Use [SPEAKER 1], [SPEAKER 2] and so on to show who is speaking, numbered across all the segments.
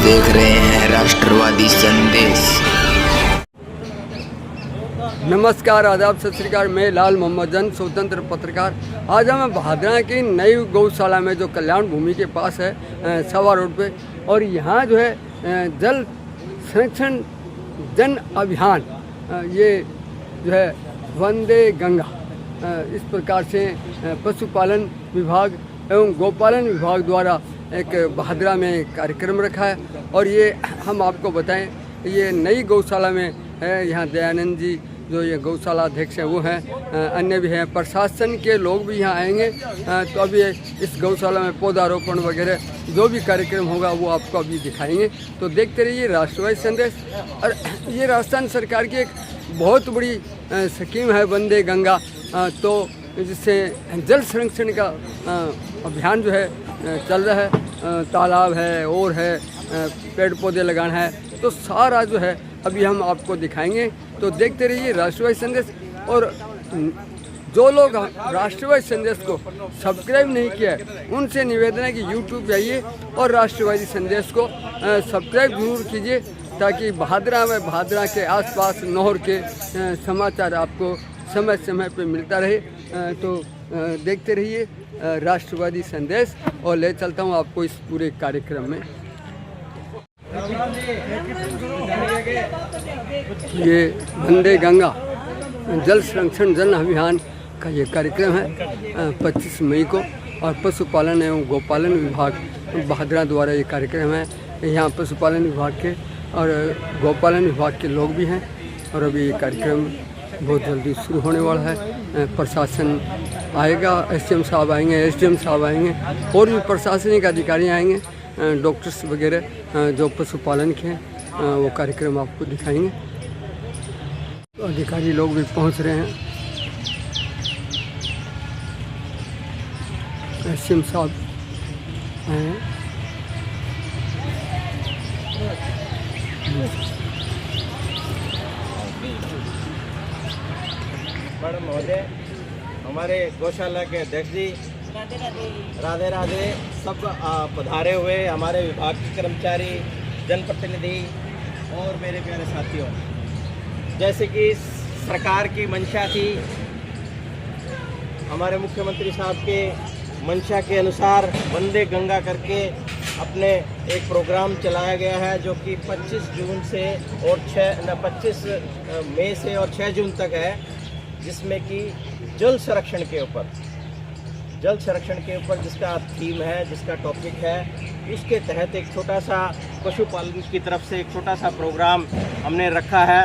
[SPEAKER 1] देख रहे हैं राष्ट्रवादी संदेश।
[SPEAKER 2] नमस्कार, आदाब, सत श्री अकाल। मैं लाल मोहम्मद जन, स्वतंत्र पत्रकार। आज हम भादरा की नई गौशाला में जो कल्याण भूमि के पास है, सवा रोड पे, और यहाँ जो है जल संरक्षण जन अभियान, ये जो है वंदे गंगा, इस प्रकार से पशुपालन विभाग एवं गौपालन विभाग द्वारा एक भादरा में कार्यक्रम रखा है। और ये हम आपको बताएं, ये नई गौशाला में है। यहाँ दयानंद जी जो ये गौशाला अध्यक्ष हैं वो हैं, अन्य भी हैं, प्रशासन के लोग भी यहाँ आएंगे। तो अभी इस गौशाला में पौधारोपण वगैरह जो भी कार्यक्रम होगा वो आपको अभी दिखाएंगे। तो देखते रहिए राष्ट्रवादी संदेश। और ये राजस्थान सरकार की एक बहुत बड़ी स्कीम है वंदे गंगा, तो जिससे जल संरक्षण का अभियान जो है चल रहा है। तालाब है और है, पेड़ पौधे लगाना है, तो सारा जो है अभी हम आपको दिखाएंगे। तो देखते रहिए राष्ट्रवादी संदेश। और जो लोग राष्ट्रवादी संदेश को सब्सक्राइब नहीं किया है उनसे निवेदन है कि यूट्यूब जाइए और राष्ट्रवादी संदेश को सब्सक्राइब जरूर कीजिए, ताकि भादरा के आसपास नहर के समाचार आपको समय समय पे मिलता रहे। तो देखते रहिए राष्ट्रवादी संदेश, और ले चलता हूँ आपको इस पूरे कार्यक्रम में। ये वंदे गंगा जल संरक्षण जन अभियान का ये कार्यक्रम है 25 मई को, और पशुपालन एवं गौपालन विभाग भादरा द्वारा ये कार्यक्रम है। यहाँ पशुपालन विभाग के और गौपालन विभाग के लोग भी हैं, और अभी ये कार्यक्रम बहुत जल्दी शुरू होने वाला है। प्रशासन आएगा, एसडीएम साहब आएंगे, एसडीएम साहब आएंगे, और भी प्रशासनिक अधिकारी आएंगे, डॉक्टर्स वगैरह जो पशुपालन के हैं, वो कार्यक्रम आपको दिखाएंगे। तो अधिकारी लोग भी पहुंच रहे हैं। एसडीएम साहब आए हैं।
[SPEAKER 3] मैडम महोदय, हमारे गौशाला के अध्यक्ष जी, राधे राधे। सब पधारे हुए हमारे विभाग के कर्मचारी, जनप्रतिनिधि और मेरे प्यारे साथियों, जैसे कि सरकार की मंशा थी, हमारे मुख्यमंत्री साहब के मंशा के अनुसार वंदे गंगा करके अपने एक प्रोग्राम चलाया गया है, जो कि 25 जून से और 25 मई से और 6 जून तक है, जिसमें कि जल संरक्षण के ऊपर जिसका थीम है, जिसका टॉपिक है, इसके तहत एक छोटा सा पशुपालन की तरफ से एक छोटा सा प्रोग्राम हमने रखा है।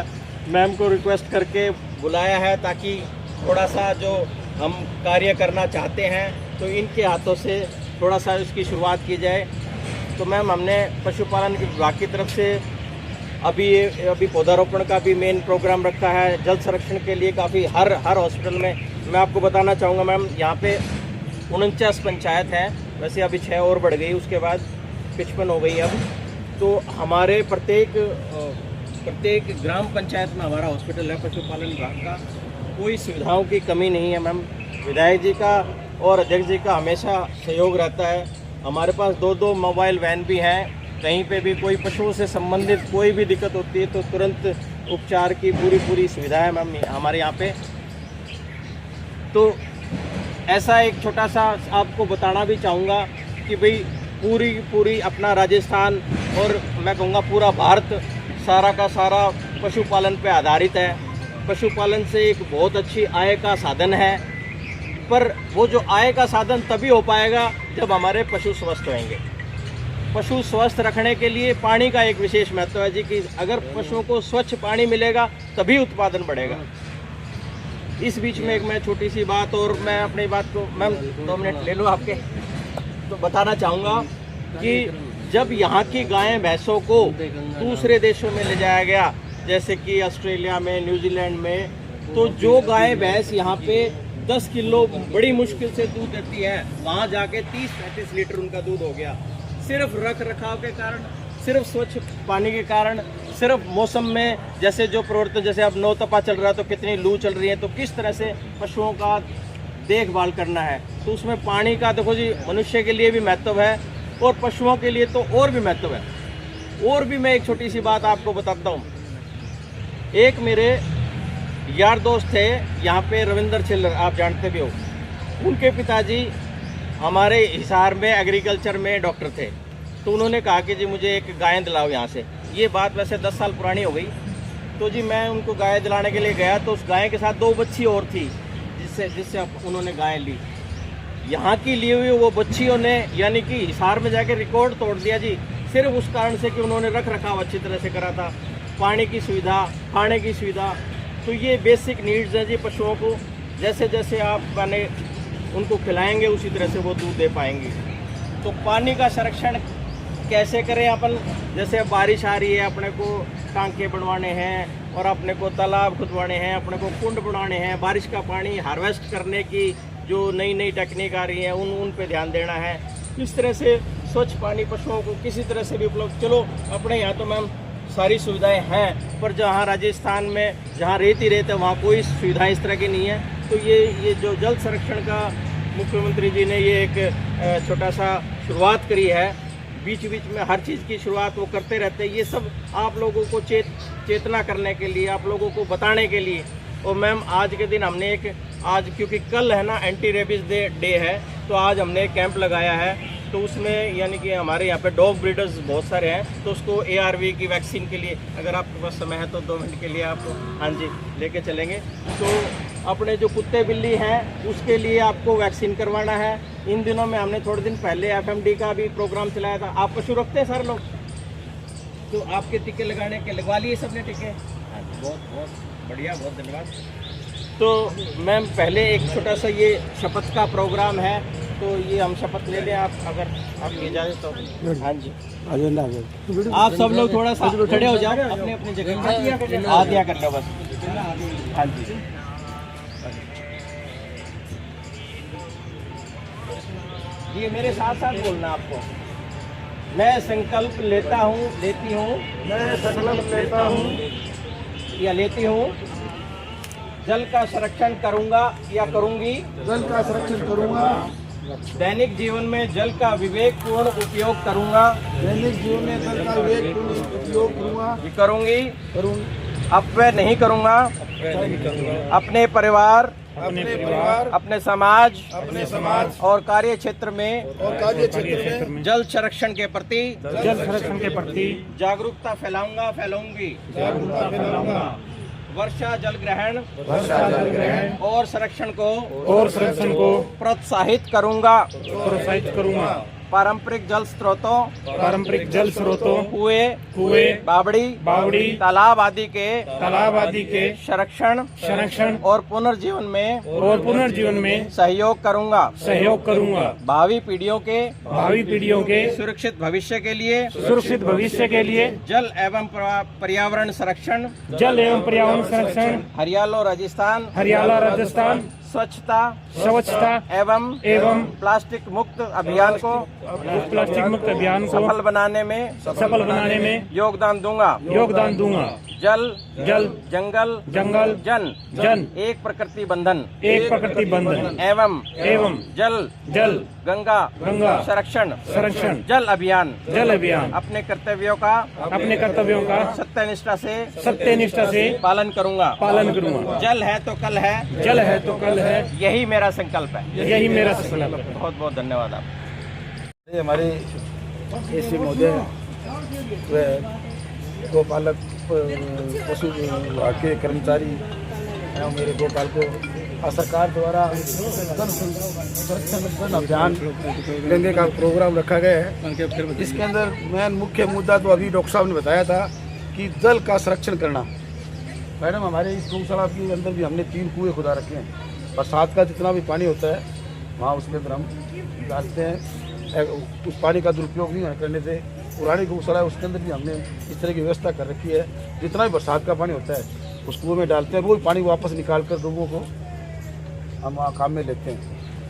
[SPEAKER 3] मैम को रिक्वेस्ट करके बुलाया है, ताकि थोड़ा सा जो हम कार्य करना चाहते हैं तो इनके हाथों से थोड़ा सा इसकी शुरुआत की जाए। तो मैम, हमने पशुपालन विभाग की तरफ से अभी पौधारोपण का भी मेन प्रोग्राम रखा है। जल संरक्षण के लिए काफ़ी हर हॉस्पिटल में, मैं आपको बताना चाहूँगा मैम, यहाँ पे 49 पंचायत हैं, वैसे अभी 6 और बढ़ गई, उसके बाद 55 हो गई अब। तो हमारे प्रत्येक ग्राम पंचायत में हमारा हॉस्पिटल है पशुपालन विभाग का। कोई सुविधाओं की कमी नहीं है मैम। विधायक जी का और अध्यक्ष जी का हमेशा सहयोग रहता है। हमारे पास 2 मोबाइल वैन भी हैं। कहीं पे भी कोई पशुओं से संबंधित कोई भी दिक्कत होती है तो तुरंत उपचार की पूरी सुविधा है मैम हमारे यहाँ पे। तो ऐसा एक छोटा सा आपको बताना भी चाहूँगा कि भाई पूरी अपना राजस्थान, और मैं कहूँगा पूरा भारत सारा का सारा पशुपालन पे आधारित है। पशुपालन से एक बहुत अच्छी आय का साधन है, पर वो जो आय का साधन तभी हो पाएगा जब हमारे पशु स्वस्थ होंगे। पशु स्वस्थ रखने के लिए पानी का एक विशेष महत्व है जी, कि अगर पशुओं को स्वच्छ पानी मिलेगा तभी उत्पादन बढ़ेगा। इस बीच में एक मैं छोटी सी बात, और मैं अपनी बात को मैम 2 मिनट ले लूँ आपके, तो बताना चाहूँगा कि जब यहाँ की गायें भैंसों को दूसरे देशों में ले जाया गया, जैसे कि ऑस्ट्रेलिया में, न्यूजीलैंड में, तो जो गाय भैंस यहाँ पे 10 किलो बड़ी मुश्किल से दूध देती है, वहाँ जाके 30-35 लीटर उनका दूध हो गया। सिर्फ रख रखाव के कारण, सिर्फ स्वच्छ पानी के कारण, सिर्फ मौसम में जैसे जो परिवर्तन, जैसे अब नौतपा चल रहा है तो कितनी लू चल रही है, तो किस तरह से पशुओं का देखभाल करना है। तो उसमें पानी का देखो जी, मनुष्य के लिए भी महत्व है और पशुओं के लिए तो और भी महत्व है। और भी मैं एक छोटी सी बात आपको बताता हूँ। एक मेरे यार दोस्त थे यहाँ पे, रविंदर छिल्लर, आप जानते भी हो। उनके पिताजी हमारे हिसार में एग्रीकल्चर में डॉक्टर थे, तो उन्होंने कहा कि जी मुझे एक गाय दिलाओ यहाँ से। ये बात वैसे 10 साल पुरानी हो गई। तो जी मैं उनको गाय दिलाने के लिए गया, तो उस गाय के साथ 2 बच्ची और थी जिससे उन्होंने गाय ली। यहाँ की ली हुई वो बच्चियों ने यानी कि हिसार में जाके रिकॉर्ड तोड़ दिया जी, सिर्फ उस कारण से कि उन्होंने रख रखाव अच्छी तरह से करा था, पानी की सुविधा, खाने की सुविधा। तो ये बेसिक नीड्स हैं जी पशुओं को। जैसे जैसे आप पानी उनको खिलाएंगे उसी तरह से वो दूध दे पाएंगे। तो पानी का संरक्षण कैसे करें अपन? जैसे बारिश आ रही है, अपने को टांके बनवाने हैं और अपने को तालाब खुदवाने हैं, अपने को कुंड बनाने हैं। बारिश का पानी हार्वेस्ट करने की जो नई नई टेक्निक आ रही है उन पे ध्यान देना है। किस तरह से स्वच्छ पानी पशुओं को किसी तरह से भी उपलब्ध। चलो अपने यहाँ तो मैम सारी सुविधाएं हैं, पर जहाँ राजस्थान में जहाँ रेत ही रेत है वहाँ कोई सुविधाएं इस तरह की नहीं है। तो ये जो जल संरक्षण का मुख्यमंत्री जी ने ये एक छोटा सा शुरुआत करी है, बीच बीच में हर चीज़ की शुरुआत वो करते रहते हैं। ये सब आप लोगों को चेतना करने के लिए, आप लोगों को बताने के लिए। और मैम आज के दिन हमने आज क्योंकि कल है ना एंटी रेबीज डे है, तो आज हमने एक कैंप लगाया है। तो उसमें यानी कि हमारे यहाँ पे डॉग ब्रीडर्स बहुत सारे हैं, तो उसको ARV की वैक्सीन के लिए अगर आपके पास समय है तो 2 मिनट के लिए आप हाँ जी लेके चलेंगे। तो अपने जो कुत्ते बिल्ली हैं उसके लिए आपको वैक्सीन करवाना है। इन दिनों में हमने थोड़े दिन पहले FMD का भी प्रोग्राम चलाया था। आप पशु रखते हैं सारे लोग, तो आपके टीके लगाने के लगवा लिए सबने टीके? हाँ जी, बहुत बहुत बढ़िया, बहुत धन्यवाद। तो मैम पहले एक छोटा सा ये शपथ का प्रोग्राम है, तो ये हम शपथ ले लें आप, अगर आपकी इजाज़त तो। हाँ जी, आप सब लोग थोड़ा सा खड़े हो जाओ अपने अपनी जगह, हाथ दिया कर लो बस। हाँ जी, ये मेरे साथ साथ बोलना आपको। मैं संकल्प लेता हूँ, लेती हूँ, मैं संकल्प लेता हूँ या लेती हूँ, जल का संरक्षण करूँगा या करूँगी,
[SPEAKER 4] जल का संरक्षण करूँगा,
[SPEAKER 3] दैनिक जीवन में जल का विवेकपूर्ण उपयोग करूँगा,
[SPEAKER 4] दैनिक जीवन में जल का विवेकपूर्ण उपयोग करूँगा,
[SPEAKER 3] ये करूँगी, अपव्यय नहीं करूँगा, अपने परिवार, अपने समाज और कार्य क्षेत्र में जल संरक्षण के प्रति जागरूकता फैलाऊंगी। वर्षा जल ग्रहण और संरक्षण को प्रोत्साहित करूंगा। पारंपरिक जल स्रोतों कुएं, बावड़ी, तालाब आदि के संरक्षण और पुनर्जीवन में सहयोग करूंगा। भावी पीढ़ियों के सुरक्षित भविष्य के लिए जल एवं पर्यावरण संरक्षण हरियाणा राजस्थान स्वच्छता एवं प्लास्टिक मुक्त अभियान को सफल बनाने में योगदान दूंगा। जल जंगल जन एक प्रकृति बंधन एवं जल गंगा संरक्षण जल अभियान अपने कर्तव्यों का सत्यनिष्ठा से पालन करूंगा। जल है तो कल है, यही मेरा संकल्प है। बहुत बहुत धन्यवाद आप।
[SPEAKER 4] हमारे ऐसे महोदय व गोपालक पशु विभाग के कर्मचारी एवं मेरे गोपाल को सरकार द्वारा जल संरक्षण अभियान गंगे का प्रोग्राम रखा गया है। इसके अंदर मेन मुख्य मुद्दा तो अभी डॉक्टर साहब ने बताया था कि जल का संरक्षण करना। मैडम हमारे इस गौशाला के अंदर भी हमने 3 कुएँ खुदा रखे हैं। बरसात का जितना भी पानी होता है वहाँ उसके अंदर हम डालते हैं। उस पानी का दुरुपयोग नहीं करने से पुरानी गौशाला है उसके अंदर भी हमने इस तरह की व्यवस्था कर रखी है। जितना भी बरसात का पानी होता है उस कुएं में डालते हैं, वो पानी वापस निकाल कर लोगों को हम वहाँ काम में लेते हैं।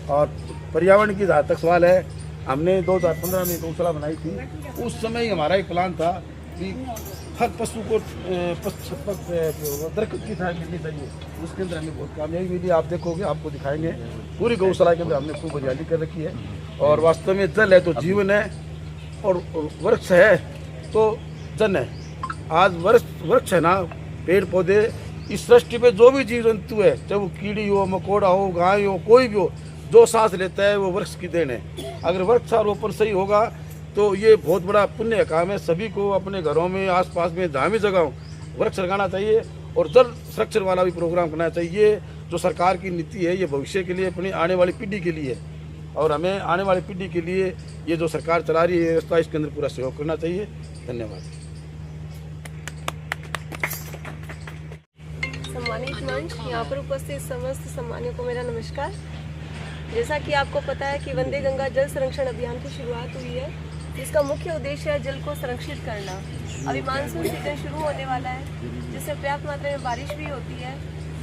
[SPEAKER 4] और पर्यावरण की जहाँ तक सवाल है, हमने 2015 में गौशाला बनाई थी। उस समय ही हमारा एक प्लान था कि हर पशु को दरख्त की तरह मिलनी चाहिए। उसके अंदर हमें बहुत कामयाबी मिली। आप देखोगे, आपको दिखाएंगे। पूरी गौशाला के अंदर हमने खूब हरियाली कर रखी है। और वास्तव में जल है तो जीवन है, और वृक्ष है तो जन है। आज वृक्ष है ना, पेड़ पौधे, इस सृष्टि पे जो भी जीव जंतु है, चाहे वो कीड़ी हो, मकोड़ा हो, गाय हो, कोई भी हो, जो सांस लेता है वो वृक्ष की देन है। अगर वृक्षारोपण सही होगा तो ये बहुत बड़ा पुण्य का काम है। सभी को अपने घरों में, आसपास में, जहाँ भी जगह हो, वृक्ष लगाना चाहिए और जल संरक्षण वाला भी प्रोग्राम करना चाहिए। जो सरकार की नीति है ये भविष्य के लिए, अपनी आने वाली पीढ़ी के लिए है और हमें आने वाली पीढ़ी के लिए ये जो सरकार चला रही है व्यवस्था, इसके अंदर पूरा सहयोग करना चाहिए। धन्यवाद।
[SPEAKER 5] सम्मानित मंच, यहाँ पर उपस्थित समस्त सम्मानियों को मेरा नमस्कार। जैसा कि आपको पता है कि वंदे गंगा जल संरक्षण अभियान की शुरुआत हुई है, जिसका मुख्य उद्देश्य है जल को संरक्षित करना। अभी मानसून सीजन शुरू होने वाला है, जिससे पर्याप्त मात्रा में बारिश भी होती है,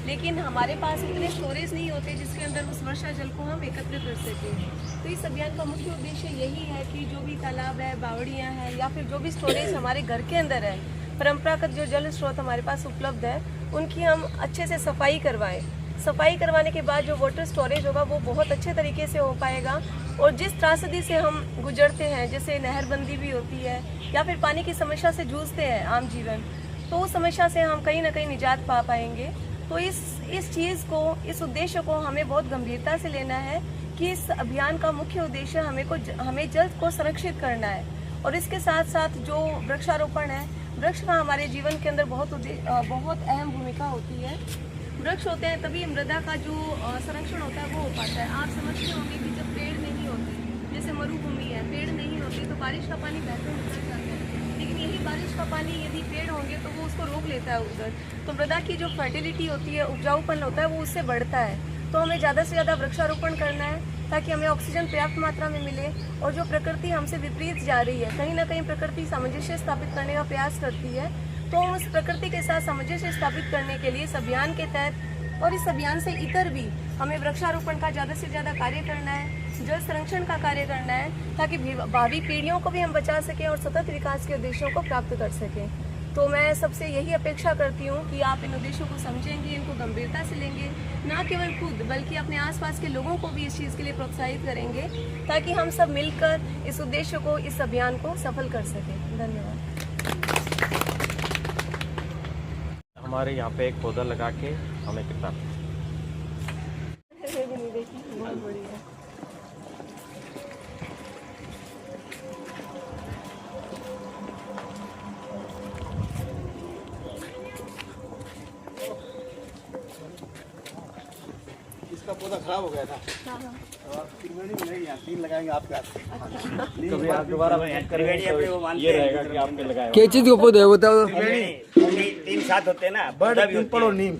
[SPEAKER 5] लेकिन हमारे पास इतने स्टोरेज नहीं होते जिसके अंदर उस वर्षा जल को हम एकत्र कर सकें। तो इस अभियान का मुख्य उद्देश्य यही है कि जो भी तालाब है, बावड़ियाँ हैं या फिर जो भी स्टोरेज हमारे घर के अंदर है, परंपरागत जो जल स्रोत हमारे पास उपलब्ध है, उनकी हम अच्छे से सफाई करवाएं। सफाई करवाने के बाद जो वाटर स्टोरेज होगा वो बहुत अच्छे तरीके से हो पाएगा। और जिस त्रासदी से हम गुजरते हैं, जैसे नहरबंदी भी होती है या फिर पानी की समस्या से जूझते हैं आम जीवन, तो उस समस्या से हम कहीं ना कहीं निजात पा पाएंगे। तो इस चीज़ को, इस उद्देश्य को हमें बहुत गंभीरता से लेना है कि इस अभियान का मुख्य उद्देश्य हमें जल को संरक्षित करना है। और इसके साथ साथ जो वृक्षारोपण है, वृक्ष का हमारे जीवन के अंदर बहुत अहम भूमिका होती है। वृक्ष होते हैं तभी मृदा का जो संरक्षण होता है वो हो पाता है। आप समझते होंगे कि जब पेड़ नहीं होते, जैसे मरुभूमि है, पेड़ नहीं होते तो बारिश का पानी बहकर निकल जाता है, लेकिन यही बारिश का पानी यदि पेड़ होंगे तो वो उसको रोक लेता है उधर। तो मृदा की जो फर्टिलिटी होती है, उपजाऊपन होता है, वो उससे बढ़ता है। तो हमें ज़्यादा से ज़्यादा वृक्षारोपण करना है ताकि हमें ऑक्सीजन पर्याप्त मात्रा में मिले। और जो प्रकृति हमसे विपरीत जा रही है, कहीं ना कहीं प्रकृति सामंजस्य स्थापित करने का प्रयास करती है, तो हम उस प्रकृति के साथ सामंजस्य स्थापित करने के लिए इस अभियान के तहत और इस अभियान से इतर भी हमें वृक्षारोपण का ज़्यादा से ज़्यादा कार्य करना है, जल संरक्षण का कार्य करना है, ताकि भावी पीढ़ियों को भी हम बचा सकें और सतत विकास के उद्देश्यों को प्राप्त कर सकें। तो मैं सबसे यही अपेक्षा करती हूँ कि आप इन उद्देश्यों को समझेंगे, इनको गंभीरता से लेंगे, ना केवल खुद बल्कि अपने आसपास के लोगों को भी इस चीज़ के लिए प्रोत्साहित करेंगे, ताकि हम सब मिलकर इस उद्देश्य को, इस अभियान को सफल कर सकें। धन्यवाद।
[SPEAKER 3] हमारे यहाँ पे एक पौधा लगा के हमें कितना
[SPEAKER 5] बहुत बढ़िया।
[SPEAKER 4] इसका पौधा खराब हो गया था। तीन लगाएंगे आपके हाथ।
[SPEAKER 3] कभी आप दोबारा ये रहेगा कि आपने लगाया।
[SPEAKER 2] क्या चीज़ का पौधा है बताओ?
[SPEAKER 3] 3-7 होते हैं ना,
[SPEAKER 4] पीपल और नीम।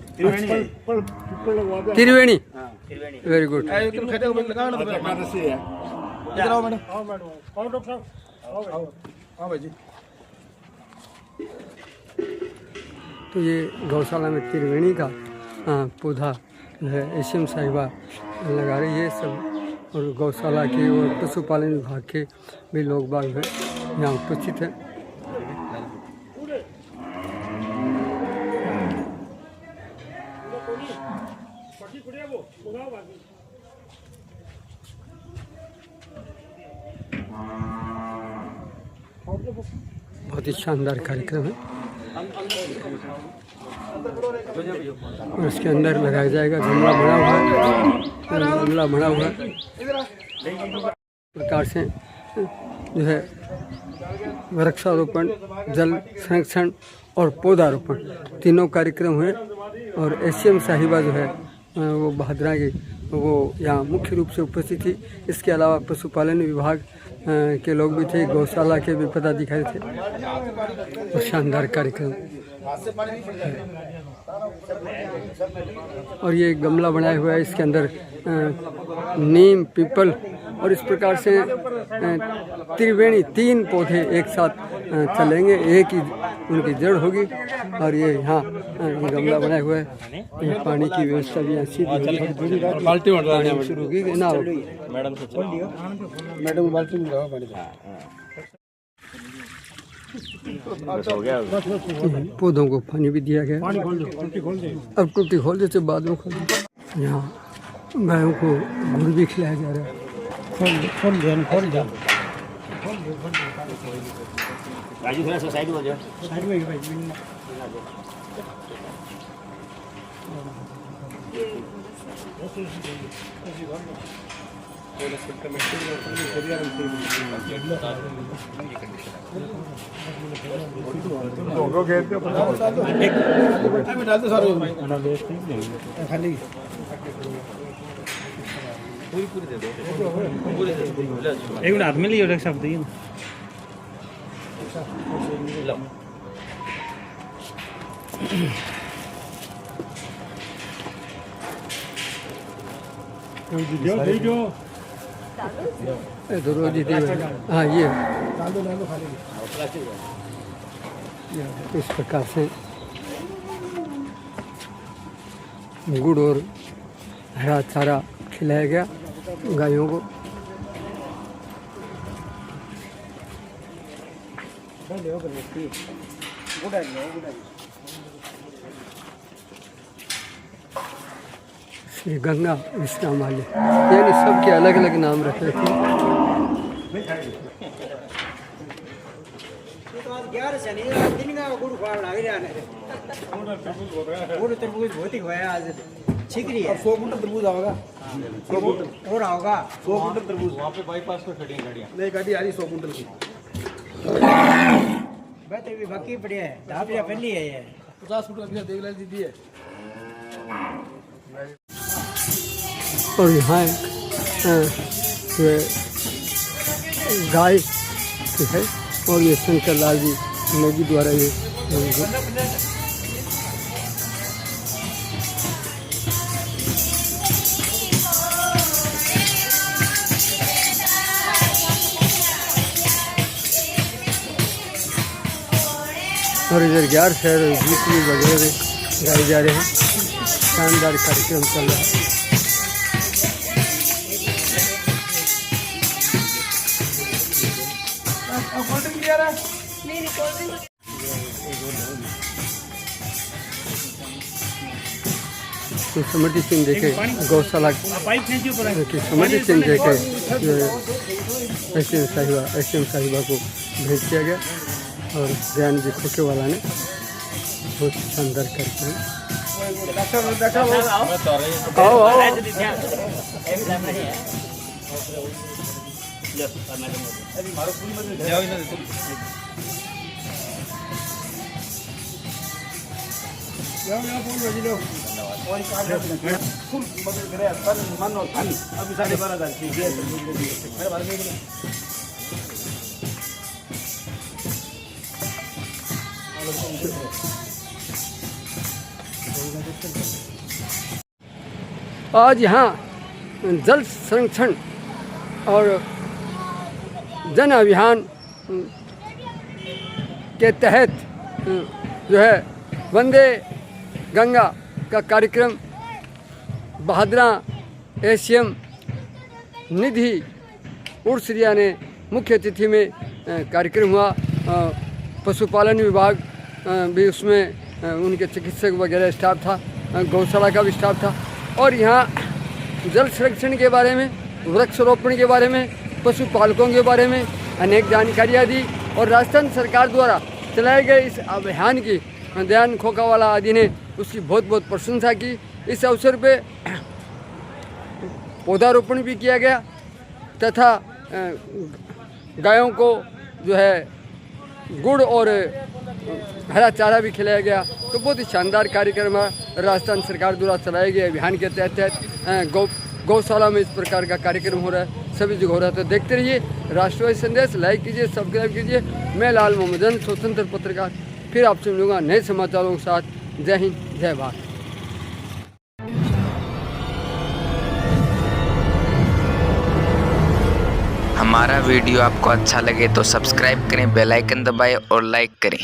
[SPEAKER 2] त्रिवेणी। Very good.
[SPEAKER 4] हाँ भाई जी।
[SPEAKER 2] तो ये गौशाला में त्रिवेणी का पौधा जो है एशियम साहिबा लगा रही है सब, और गौशाला के और पशुपालन विभाग के भी लोग बाग है यहाँ उपस्थित हैं। बहुत ही शानदार कार्यक्रम है और इसके अंदर लगाया जाएगा। गमला बना हुआ है, गमला बना हुआ है प्रकार से जो है वृक्षारोपण, जल संरक्षण और पौधारोपण तीनों कार्यक्रम हुए। और एशियम साहिबा जो है वो भादरा की वो यहाँ मुख्य रूप से उपस्थित थी। इसके अलावा पशुपालन विभाग के लोग भी थे, गौशाला के भी पदाधिकारी थे। और शानदार कार्यक्रम। और ये गमला बनाया हुआ है, इसके अंदर नीम, पीपल और इस प्रकार से त्रिवेणी 3 पौधे एक साथ चलेंगे, एक ही उनकी जड़ होगी। और ये यहाँ ये गमला बनाया हुआ है, ये पानी की व्यवस्था भी अच्छी बाल्टी शुरू होगी ना मैडम बाल्टी में पौधों को पानी भी दिया गया। अब टूटी खोल देते बाद में खोल देते। यहाँ गायों को गुड़ भी खिलाया जा रहा है। खोल दे।
[SPEAKER 3] राजू थोड़ा सा साइड में हो जाओ।
[SPEAKER 6] एक मिनट हाथ में लियो एक शब्द दिए
[SPEAKER 2] तो रोज ही हाँ ये इस प्रकार से गुड़ और हरा चारा खिलाया गया गायों को। श्री गंगा विश्रामालय, यानी सबके अलग अलग नाम रखे थे।
[SPEAKER 4] छिकरी है 100 कुंटल तरबूज आओगा, 100 कुंटल और आओगा 100 कुंटल तरबूज।
[SPEAKER 3] वहाँ पे बाईपास पे खड़ी हैं गाड़ियाँ।
[SPEAKER 4] नहीं गाड़ी आ रही 100 कुंटल की।
[SPEAKER 7] बात अभी बाकी पड़ी है, ढाबिया पहली है ये
[SPEAKER 4] 50 कुंटल अभी देख दीदी है।
[SPEAKER 2] और यहाँ गाय है और ये शंकर लाल जी नेगी द्वारा ये और इधर 11 शहर गीत भी वगैरह गाए जा रहे हैं। शानदार कार्यक्रम चल रहा है। समृद्धि सिंह देखे गौशाला की समृद्धि सिंह देखे एसएम साहिबा को भेज दिया गया और ज्ञान जी खोके वाला ने बहुत शानदार कार्यक्रम। आओ आओ
[SPEAKER 4] अभी 12,500
[SPEAKER 2] आज यहाँ जल संरक्षण और जन अभियान के तहत जो है वंदे गंगा का कार्यक्रम बहादुरा एशियम निधि उर्सरिया ने मुख्य अतिथि में कार्यक्रम हुआ। पशुपालन विभाग भी उसमें उनके चिकित्सक वगैरह स्टाफ था, गौशाला का भी स्टाफ था और यहाँ जल संरक्षण के बारे में, वृक्षारोपण के बारे में, पशुपालकों के बारे में अनेक जानकारियाँ दी और राजस्थान सरकार द्वारा चलाए गए इस अभियान की ध्यान खोकावाला आदि ने उसकी बहुत बहुत प्रशंसा की। इस अवसर पे पौधारोपण भी किया गया तथा गायों को जो है गुड़ और हरा चारा भी खिलाया गया। तो बहुत ही शानदार कार्यक्रम है राजस्थान सरकार द्वारा चलाए गए अभियान के तहत गौशाला में इस प्रकार का कार्यक्रम हो रहा है, सभी जगह हो रहा है। तो देखते रहिए राष्ट्रवादी संदेश, लाइक कीजिए, सब्सक्राइब कीजिए। मैं लाल मोहम्मदन, स्वतंत्र पत्रकार, फिर आपसे मिलूंगा नए समाचारों के साथ। जय हिंद, जय भारत।
[SPEAKER 1] हमारा वीडियो आपको अच्छा लगे तो सब्सक्राइब करें, बेल आइकन दबाएं और लाइक करें।